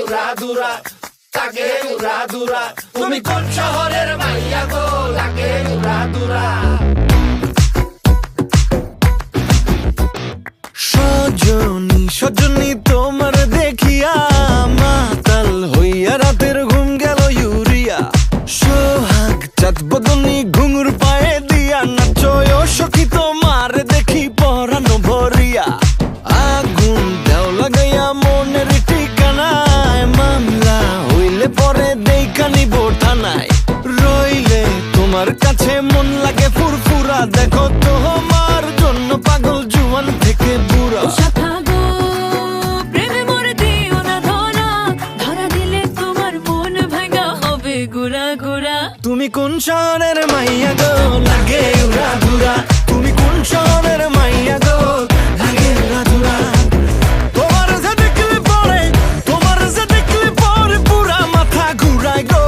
উড়াধুরা, লাগে উড়াধুরা। তুমি কোন শহরের মাইয়া গো, লাগে উড়াধুরা। সজনী সজনী তোমার দেখিয়া মাতাল হইয়া রাতের ঘুম গেল ইউরিয়া। সোহাগ চাঁদ বদনী ঘুঙুর পায়ে দিয়া নাচয় সখী তোমার দেখি পরানো ভরিয়া। আগুন দেও লাগাইয়া মনের ঠিকানায়, মামলা হইলে পরে দেইখা নিব থানায়। রইলে তোমার কাছে মন লাগে ফুরফুরা, দেখো তোমার জন্য পাগল জুয়ান থেকে বুড়া। তুমি কোন শহরের মাইয়া গো, লাগে উড়াধুরা। তুমি কোন শহরের মাইয়া গো, লাগে উড়াধুরা। তোমার যে দেখলে পরে, তোমার যে দেখলে পরে পুরা মাথা ঘুরায় গো,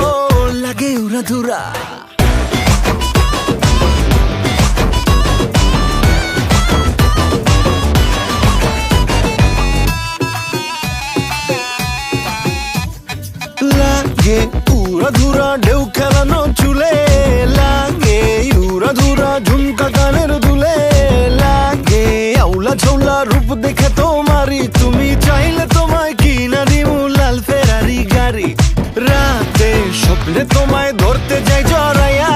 লাগে উড়াধুরা। লাগে উড়াধুরা ঢেউ খেলানো চুলে, লাগে উড়াধুরা ঝুমকা কানের দুলে, লাগে আউলা ঝৌলা রূপ দেখে তোমারি, তুমি চাইলে তোমায় কিনা দিমু লাল ফেরারি গাড়ি। রাতে স্বপ্নে তোমায় ধরতে যাই জড়াইয়া,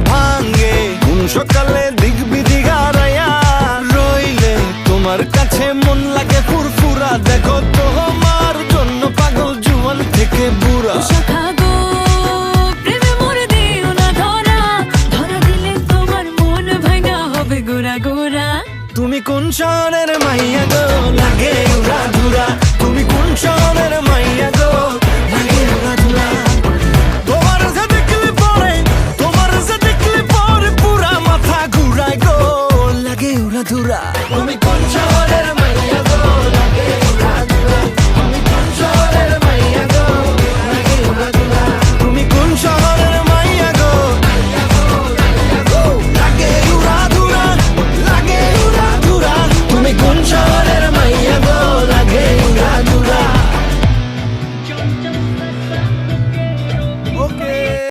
ভাঙ্গে কোন সকালে দিক বিধি গারাইয়া। রইলে তোমার কাছে মন লাগে ফুরফুরা, দেখো তোমার জন্য পাগল জুয়ান থেকে বুড়া। তুমি কোন শহরের মাইয়া গো, লাগে উড়াধুরা। তুমি কোন শহরের মাইয়া গো, লাগে উড়াধুরা। তোমার যে দেখলে পরে, তোমার যে দেখলে পরে পুরা মাথা ঘুরায় গো, লাগে উড়াধুরা। তুমি